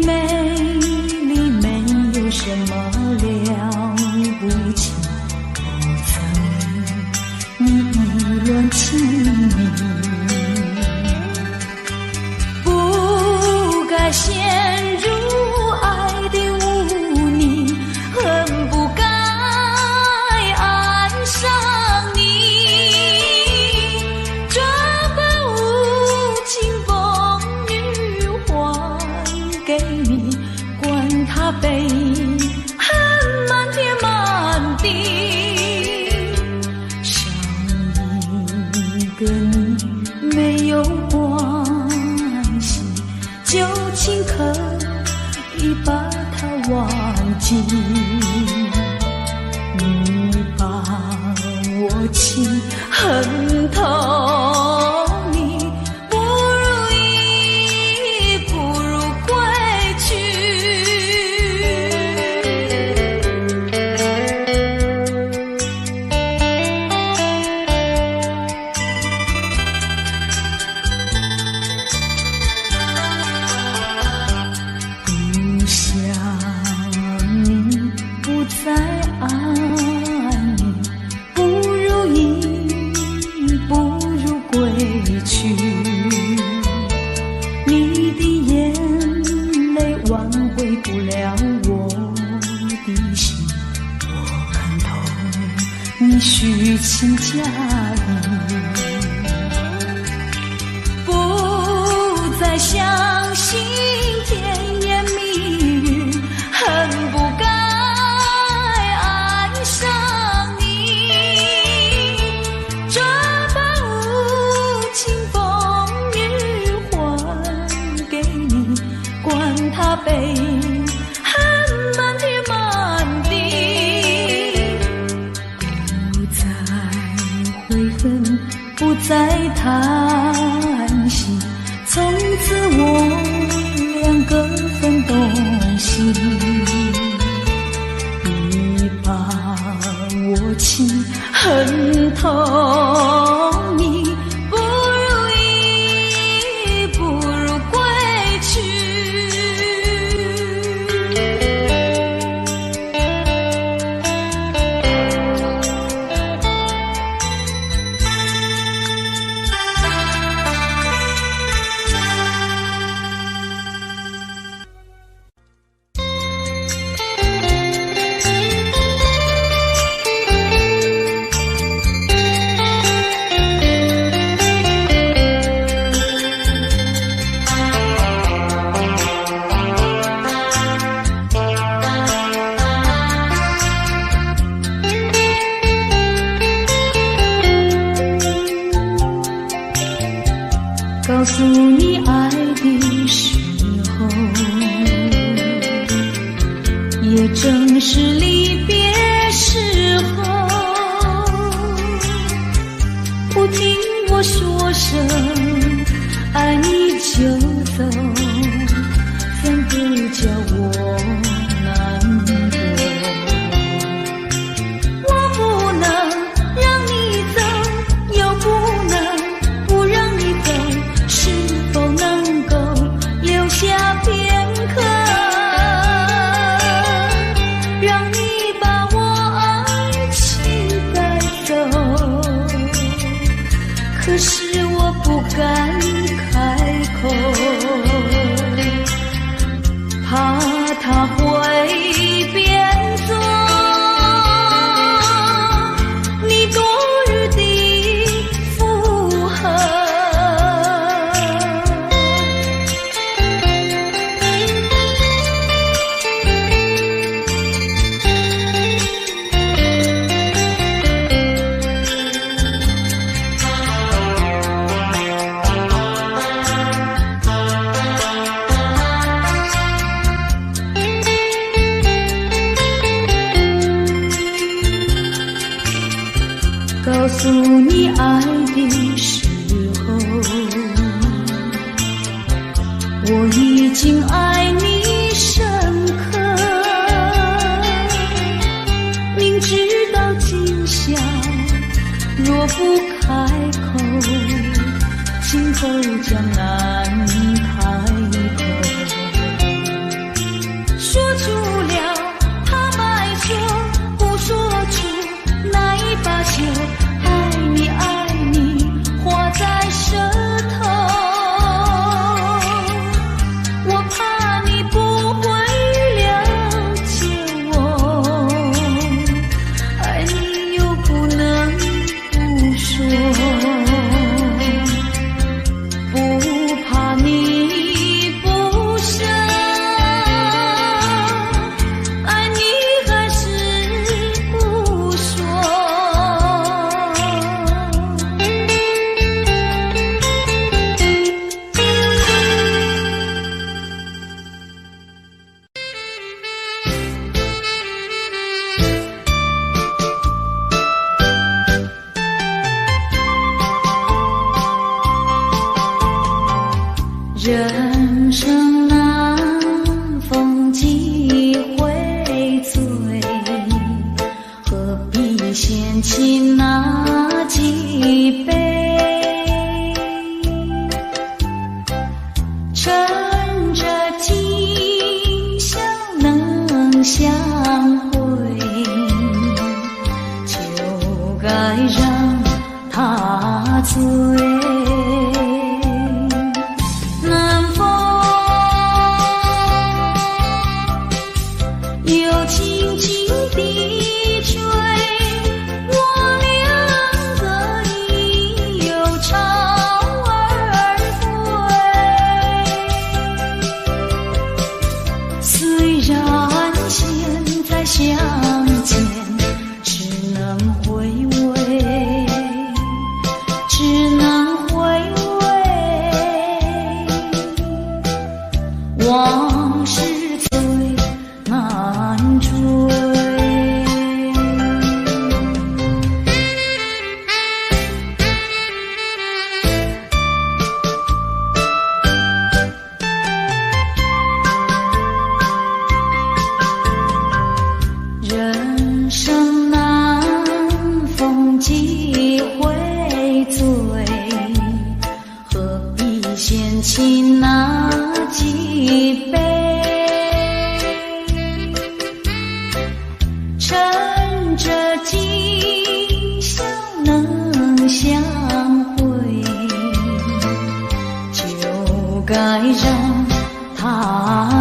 美丽没有什么了不起，我猜你意乱情迷，不该陷入爱的污泥，恨不该爱上你，这般无情风雨还给你，管他悲恨满天满地，少一个你没有关系，就请可以把它忘记，你把我情恨透，你不如意不如归去。不想你，不再爱你，不如意不如归去，你的眼泪挽回不了我的心，我看透你虚情假意，不再相信甜言蜜语，恨不该爱上你，这般无情风雨还给你，管他悲恨满天满地，不再悔恨，不再叹息，从此我两个分东西，你把我情恨透，你不如意不如归去。告诉你爱的时候，也正是离别时候，不听我说声爱你就走，怎不叫我难过，我不能让你走，又不能不让你走，是否能够留下片刻，让你把我爱情带走，可是我不敢开口，怕它会变作你多余的负荷。告诉你爱的时候，我已经爱你深刻，明知道今宵若不开口，今后将难开口。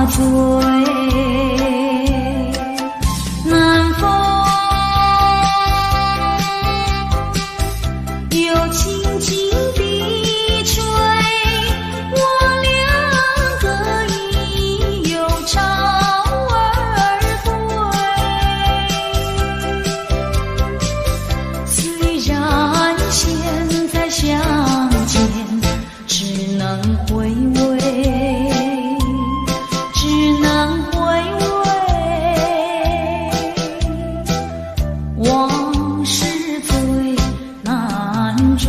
醉。南风又轻轻地吹，我两个已又朝而归。虽然现在相见只能回味，只能回味，往事最难追。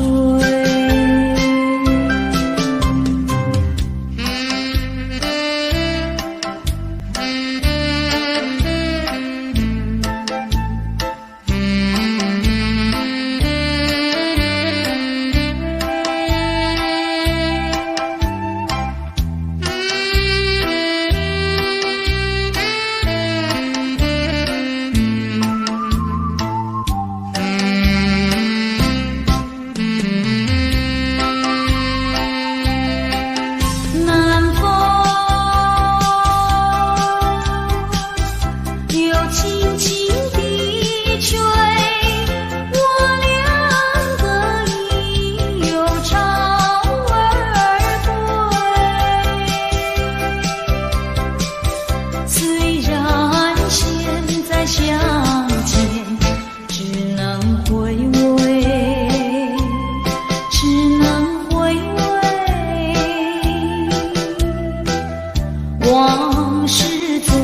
往事最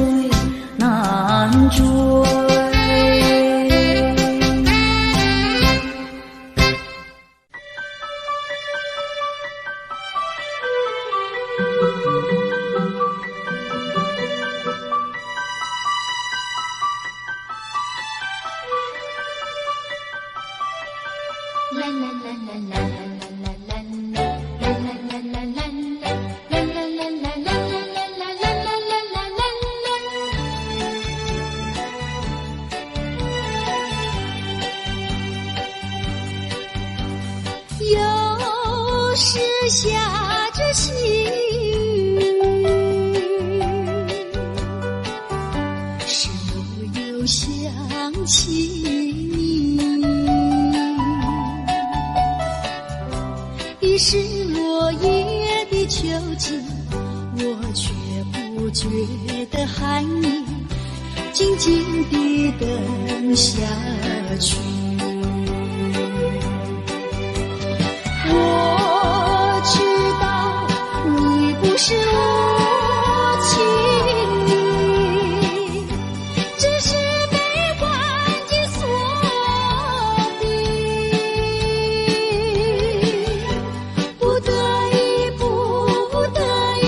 难追。又是下着细雨，是我又想起你，已是落叶的秋季，我却不觉得寒意，静静地等下去。我知道你不是无情意，只是被环境所逼，不得已，不得已，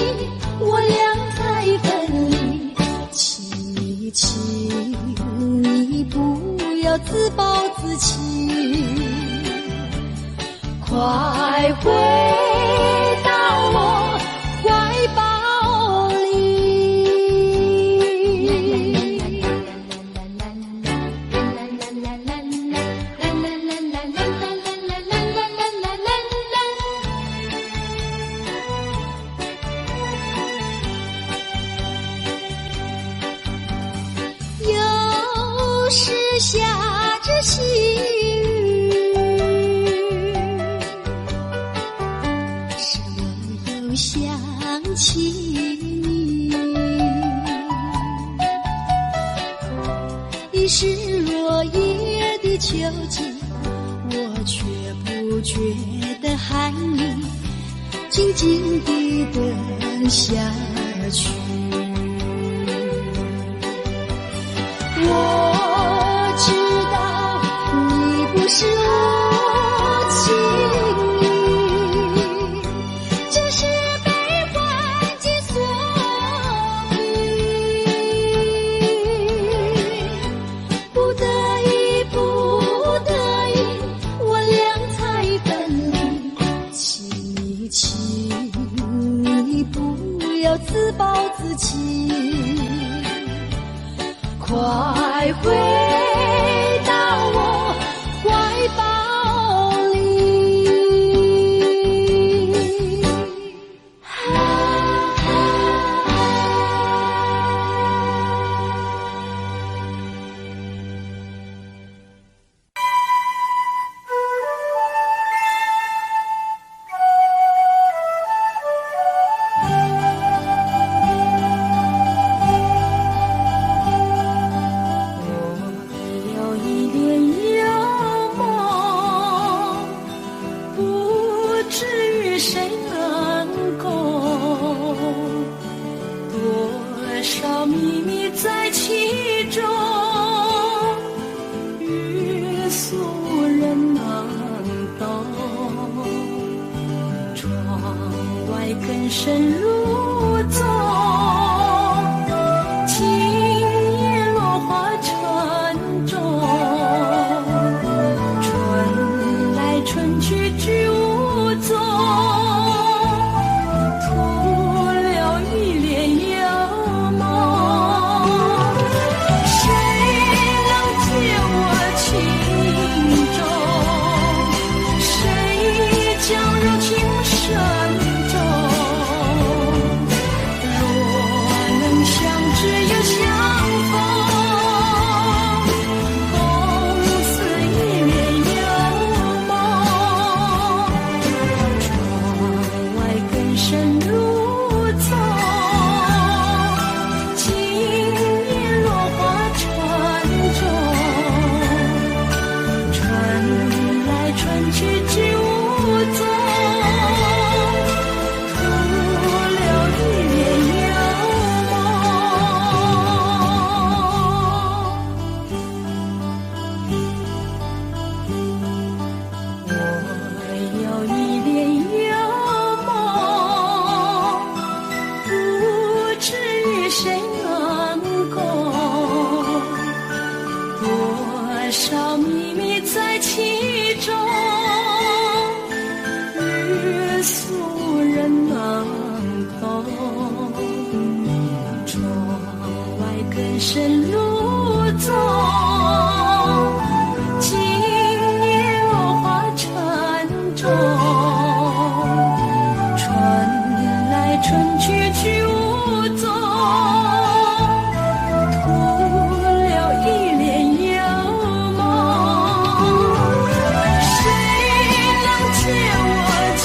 我俩才分离。请你不要自暴自弃，快回到我怀抱里。又是下着细雨，想起你，已是落叶的秋季，我却不觉得寒意，静静地等下去。我知道你不是无情意，只是被环境所逼，不得已，不得已，我俩才分离。请你不要自暴自弃，快回到我怀抱里。少秘密在其中，欲诉人难懂。窗外更深入宗，今夜落花沉重。春来春去知无踪，徒留一帘幽梦。谁能解我情衷？谁将柔情深重？若能相知又相逢，共似一帘幽梦。窗外更深入宗，今夜落花沉重。春来春去知无踪，徒留一帘幽梦。我有一帘幽梦，不知与谁能共。多少秘密在其中，欲诉人难懂。窗外更深入宗，今夜落花沉重。春来春去知无踪，徒留一帘幽梦。谁能解我情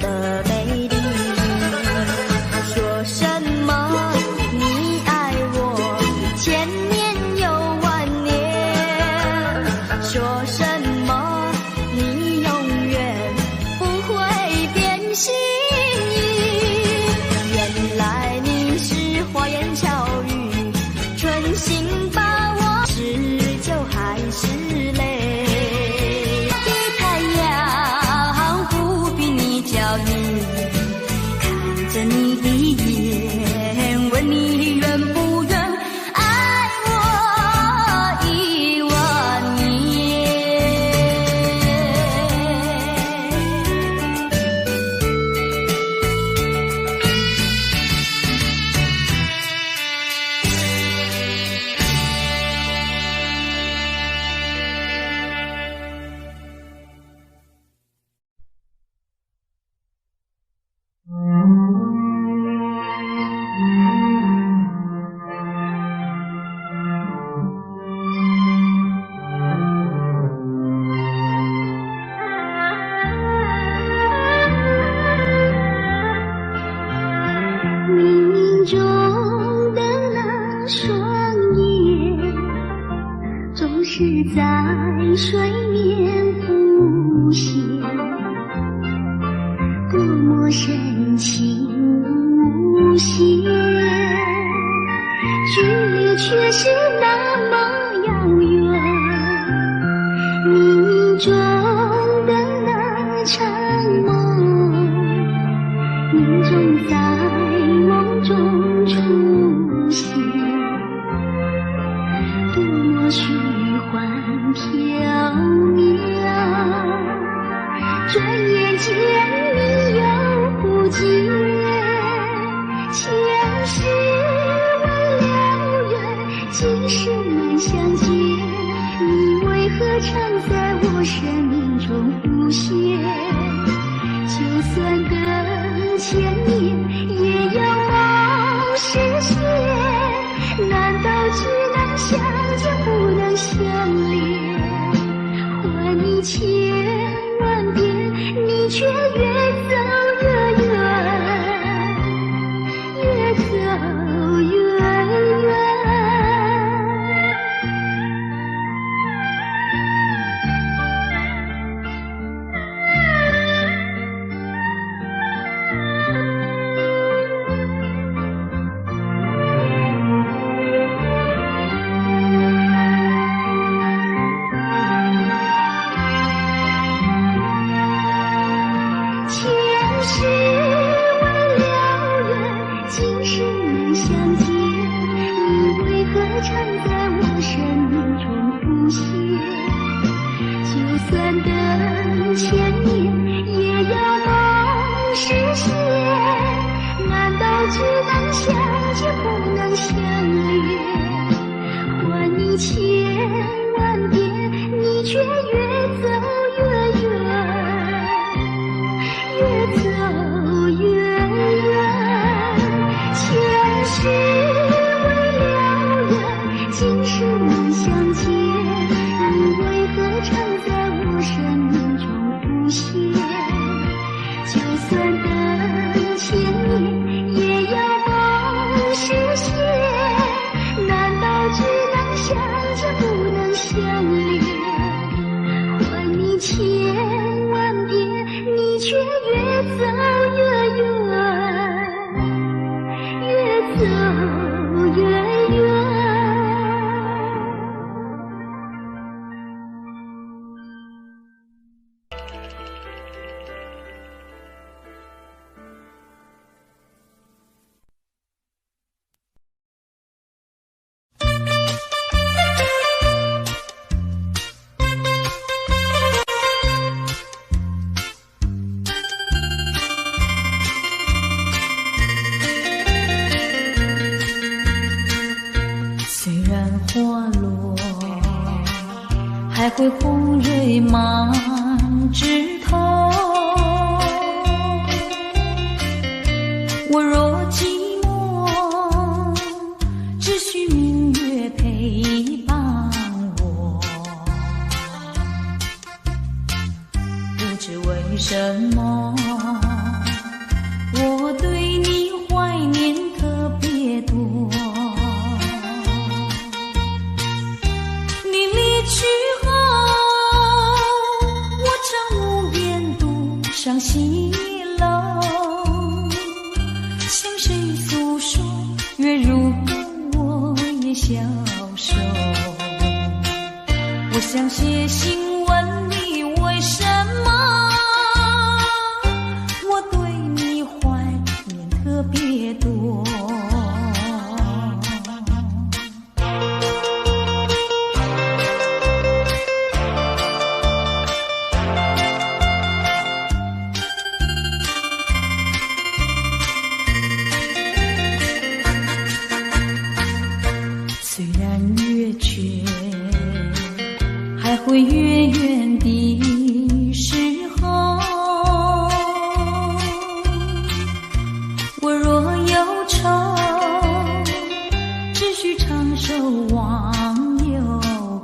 的美丽。说什么你爱我千年又万年，说什么你永远不会变心意。原来你是花言巧语，存心把我是酒还是泪。给太阳不必你教育，看着你的眼，问你愿不愿爱我10000年。冥冥中的那双眼，总是在水面浮现，多么深情无限，距离却是那么遥远。冥冥中的那场梦，你总在梦中出现，多么虚幻缥缈，转眼间你又不见。前世未了缘，今生难相见，你为何常在我生命中浮现？就算等千年，也要梦实现。难道只能相见不能相恋？还你千万遍，你却越走越远，越走越远。前世未了缘，今生难相见，你为何常在我生命中浮现？就算等千年，也要梦实现。难道只能相见不能相恋？还你千万遍，你却越走越远，越走越远。前世未了缘，今生难相见，你为何常在我生命中浮现？就算等千年，也要梦实现。难道只能相见不能相恋？还你千万遍，你却越走越远，越走越远。还会红蕊满枝头。我若寂寞，只需明月陪伴我。不知为什么，想写信问你为什么我对你怀念特别多。虽然月缺还会远远的时候，我若有愁，只需唱首忘忧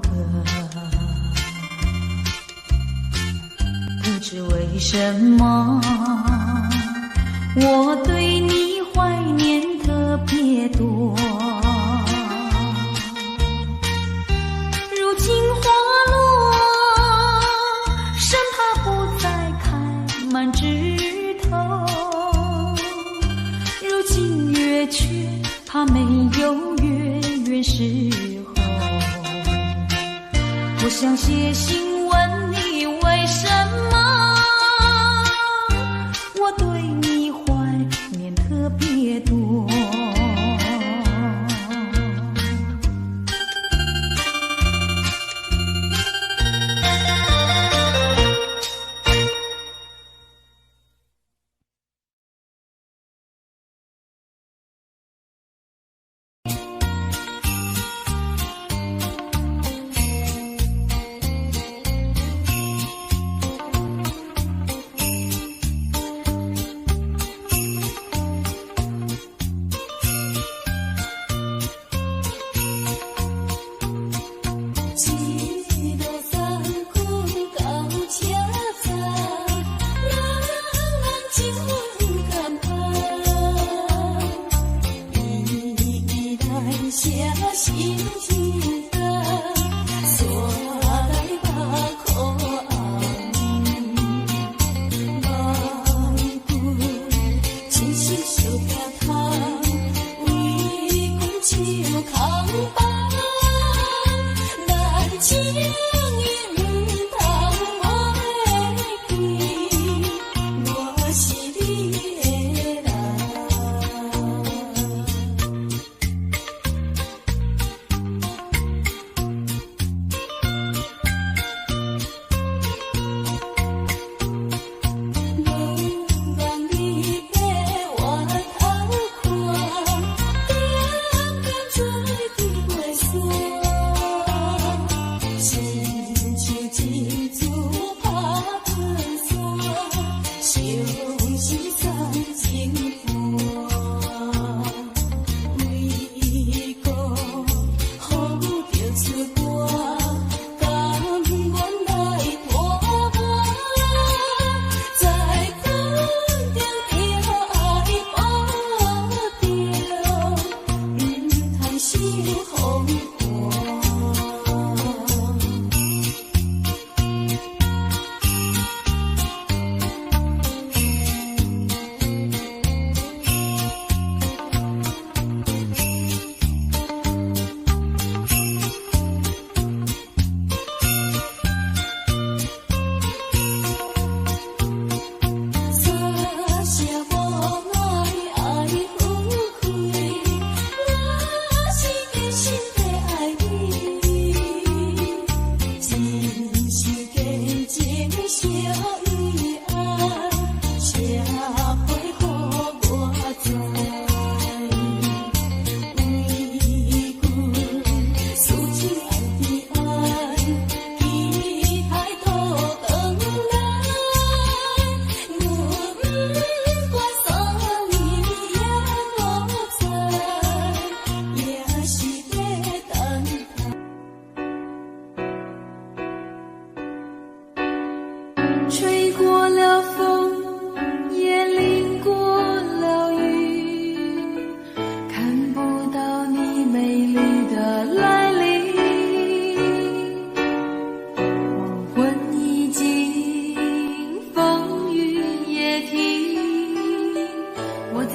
歌。不知为什么我对你怀念特别多。如今花落，生怕不再开满枝头。如今月缺，怕没有月圆时候。我想写信问你为什么我对你怀念特别多。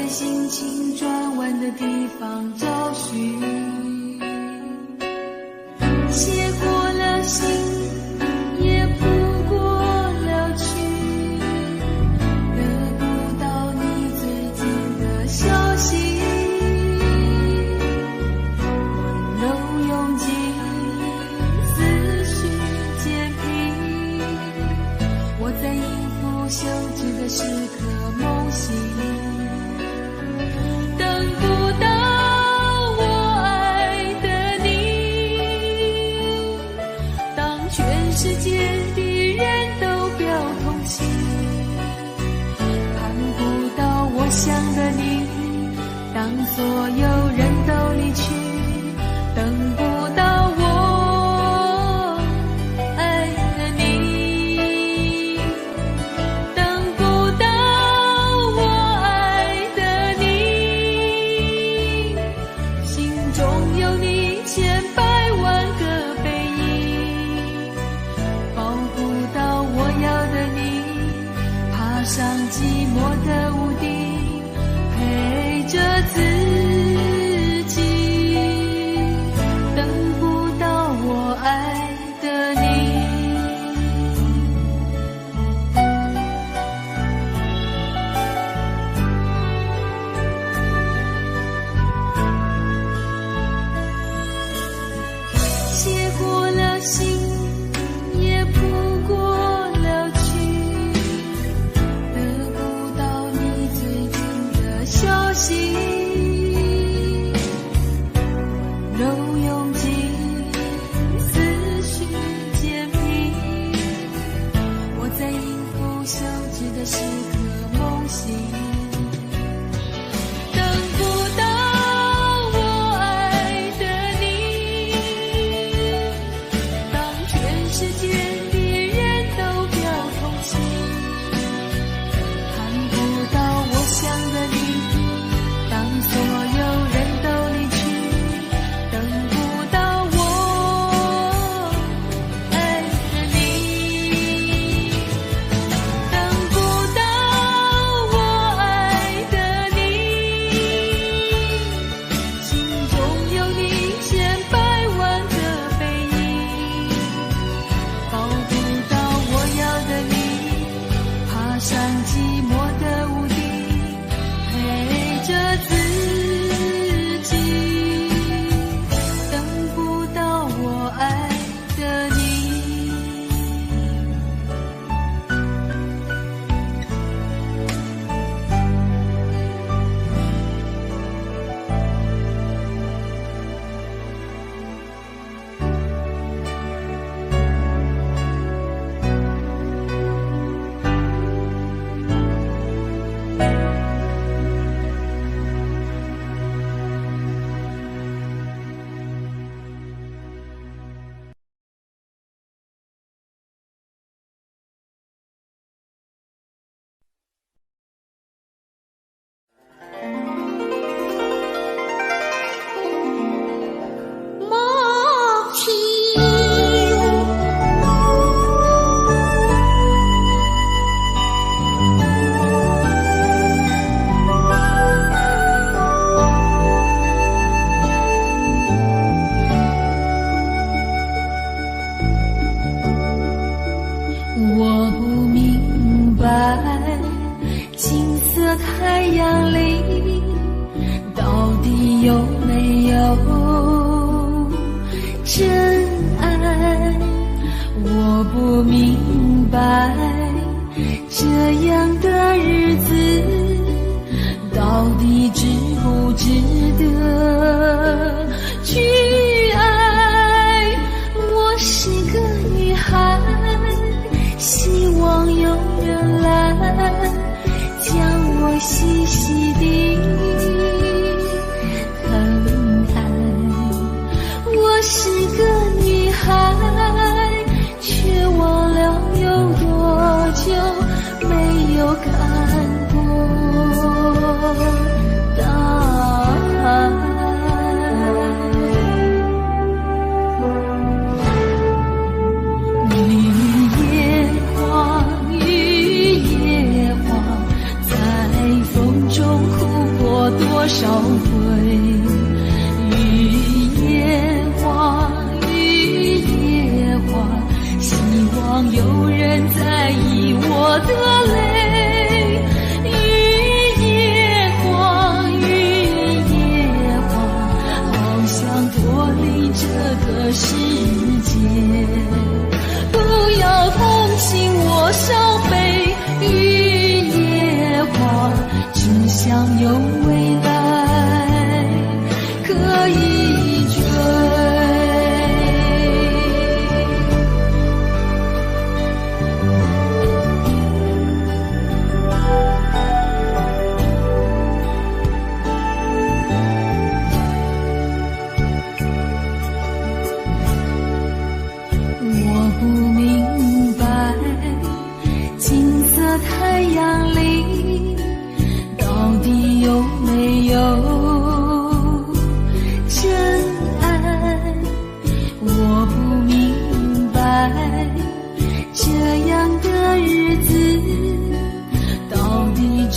心情转弯的地方找寻，写过了心想的你，当所有人都离去，等不到我爱的你，等不到我爱的你，心中有你千百万个背影，抱不到我要的你，爬上寂寞的屋顶，陪着自己，等不到我爱的你。写过了信，也谱过了曲，得不到你最近的消息，温柔涌进思绪渐平，我在应付休止的时刻梦醒，等不到我爱的你，当全世界的人都表同情，看不到我想的你，当所有人都离去，等不到我爱的你，等不到我爱的你，心中有你千百万个背影，抱不到我要的你，爬上寂寞的屋顶，陪着自己，等不到我爱的你。梦起我不明白，金色太阳里到底有没有真爱？我不明白，这样的日子到底值不值得去爱？我是个女孩，希望有人来将我细细地疼爱。我是个女孩，却忘了有多久没有看过大爱。多少回雨夜花，雨夜花，希望有人在意我的泪。雨夜花，雨夜花，好想脱离这个世界，不要同情我伤悲。雨夜花，只想有未来可以追。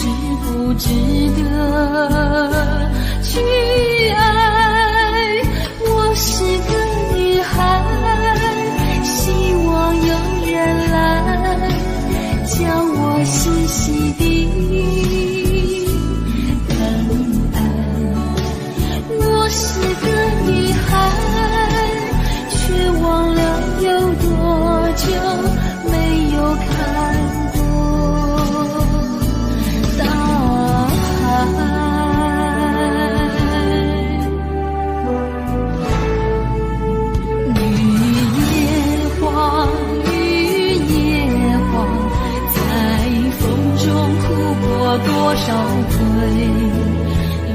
值不值得去爱？我是个女孩，希望有人来将我细细地疼爱。我是个女孩，却忘了有多久没有看过大海。绿叶黄，绿叶黄，在风中哭过多少回。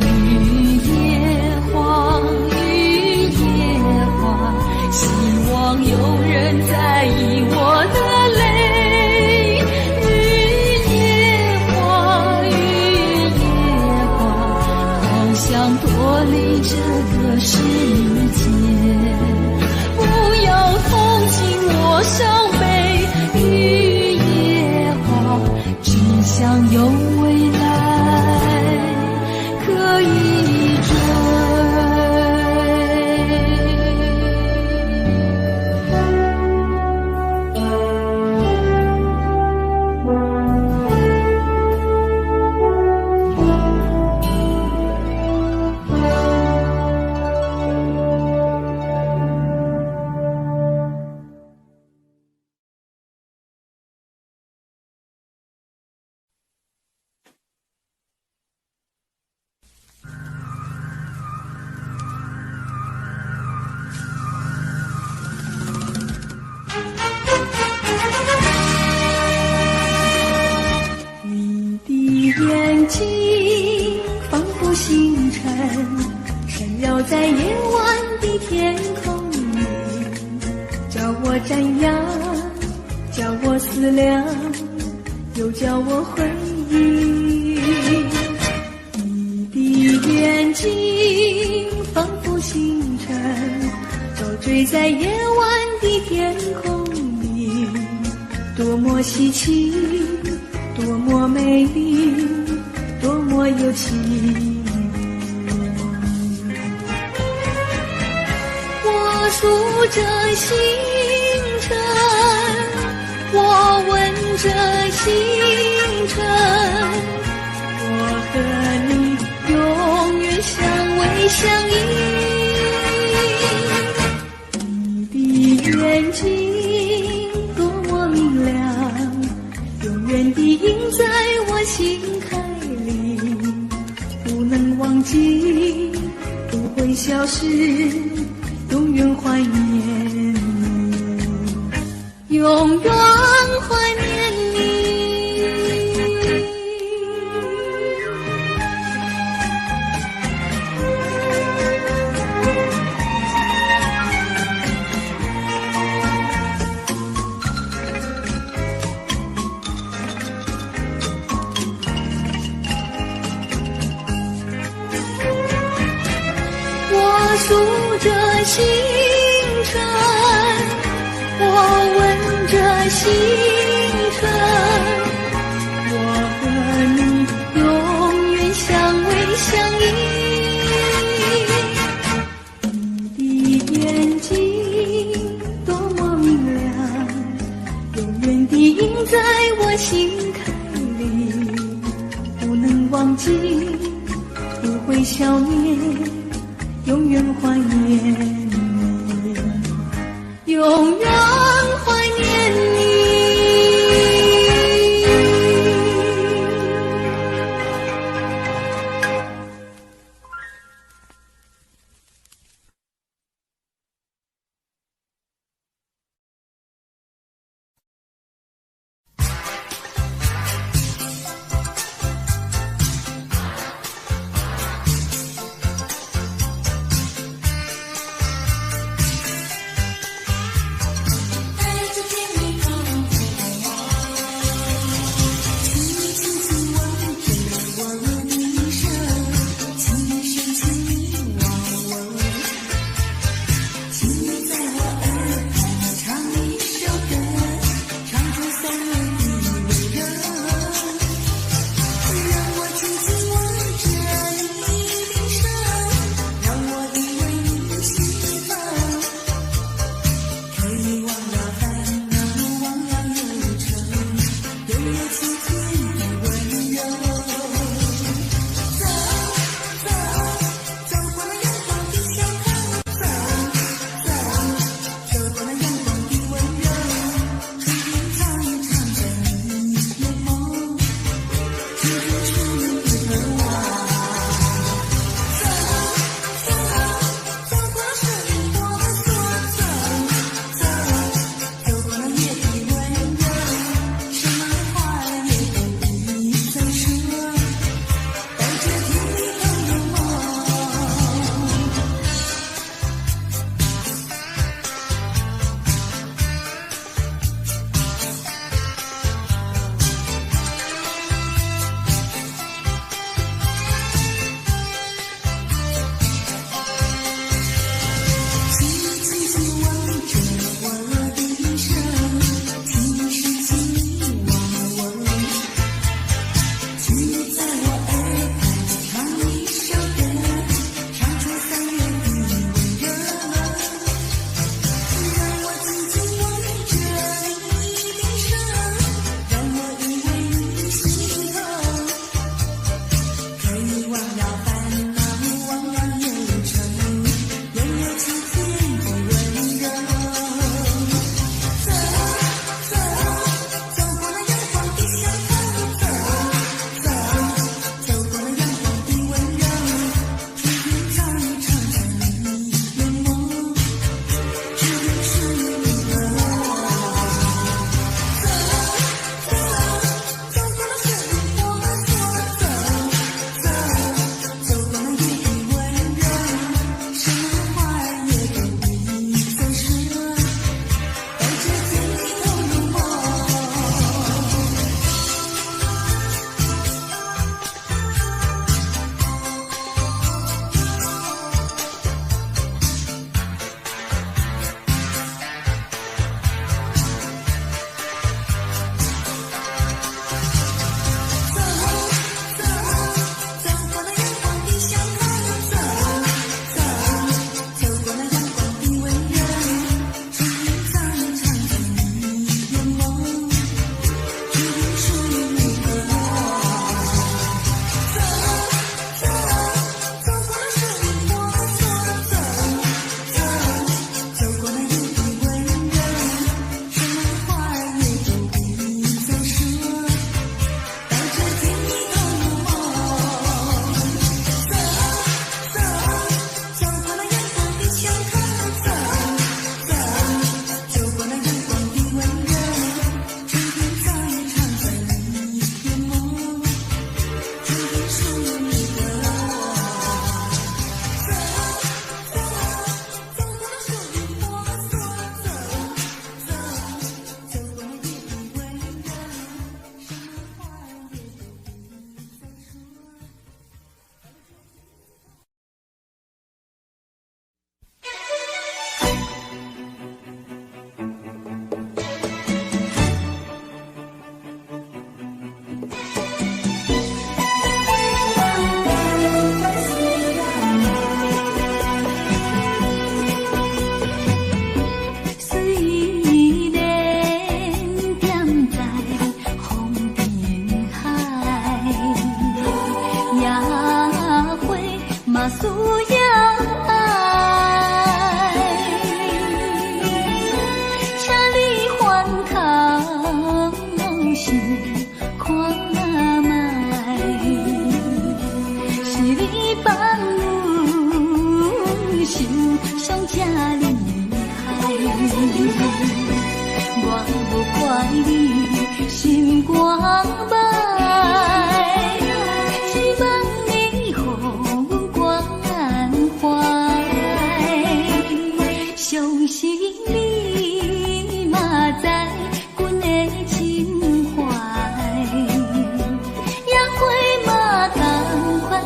绿叶黄，绿叶黄，希望有人在意我的泪。绿叶黄，绿叶黄，好想脱离这个世界，不要同情我伤悲。绿叶黄，只想有未来可以追。你的眼睛仿佛星辰，闪耀在夜晚的天空里，叫我瞻仰，叫我思量，又叫我回忆。你的眼睛仿佛星辰，照坠在夜晚的天空里，多么稀奇，多么美丽，多么有情。我数着星辰，我问着星辰，我和你永远相偎相依。你的眼睛多么明亮，永远地印在我心海里，不能忘记，不会消失，永远怀念你，永远怀念你。我数着星辰，我问着星辰，我和你永远相偎相依。你的眼睛多么明亮，永远地印在我心海里，不能忘记，不会消灭，永远怀念你，永远怀念你。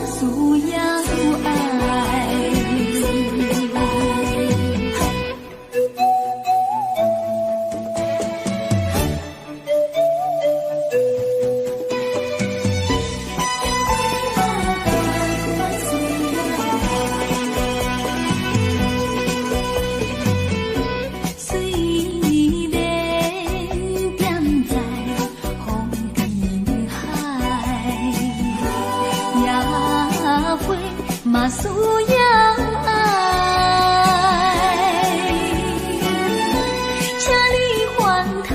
诉要爱。嘛需要爱，请你翻头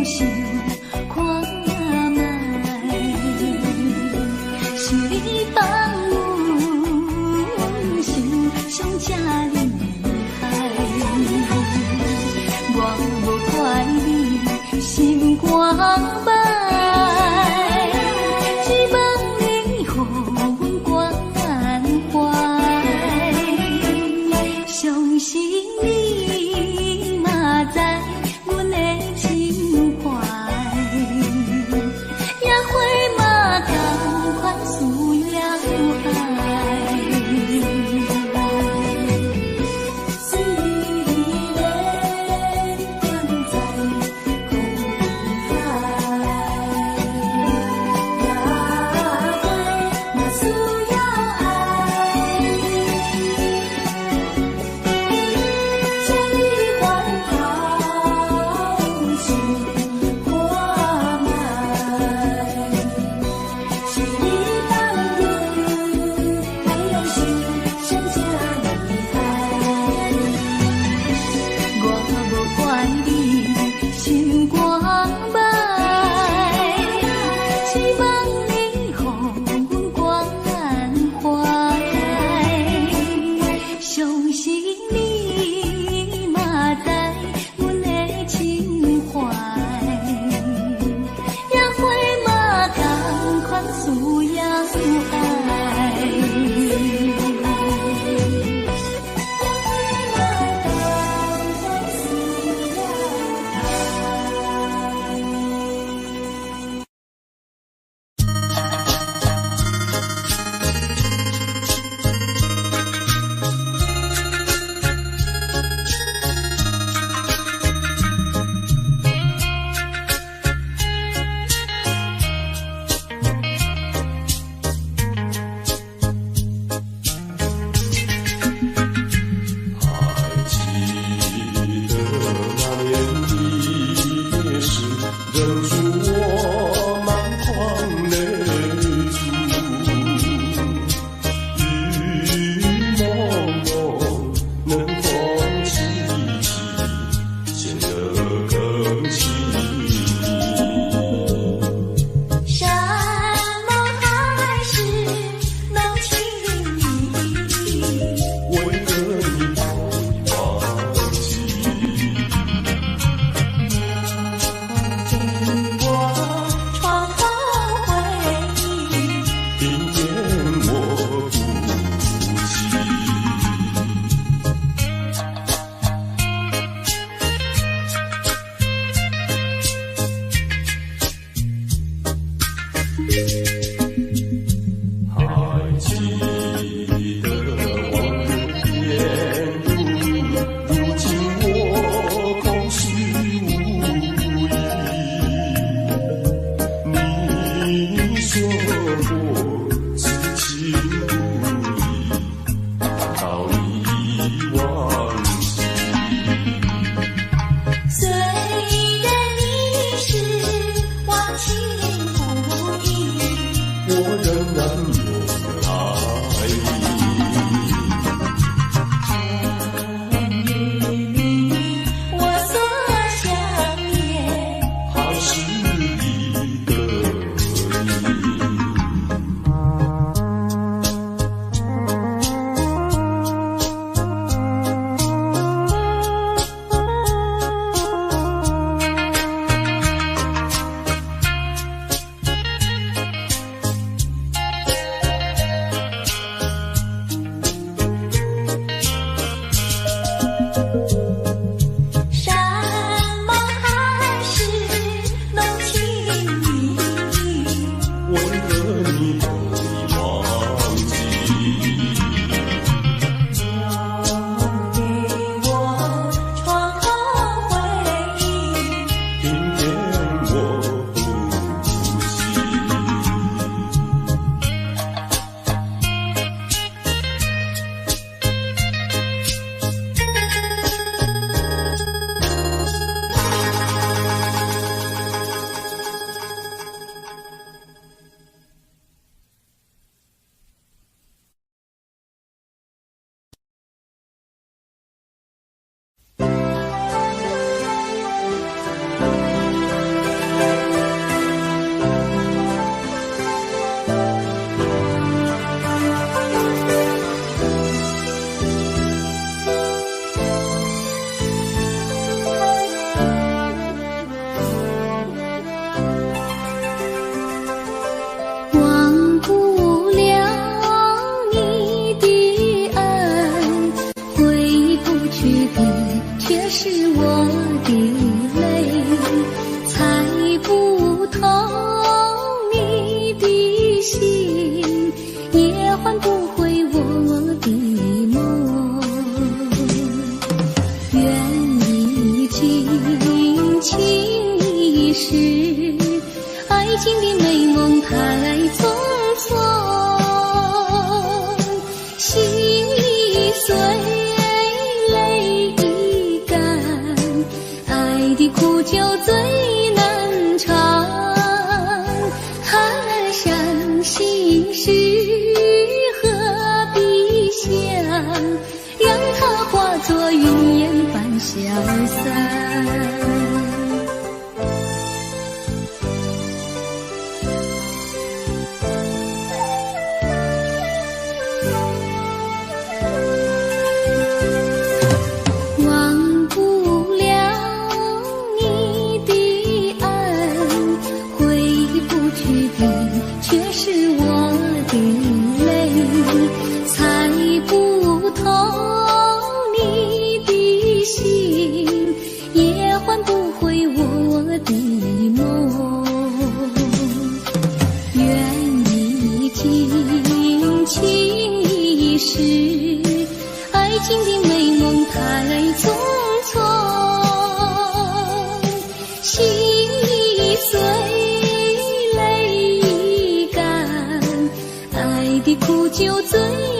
想看卖，是你放阮心上这厉害，我无怪你心肝歹。换不回我的梦。愿你尽情一世，爱情的美梦太匆匆，心已碎，泪已干，爱的苦酒最难尝。寒山心事何必想，让它化作云烟般消散。却是我的泪，猜不透你的心，也换不回我的梦。愿你尽情一世，爱情的美梦太匆匆，心已碎，爱的苦酒醉。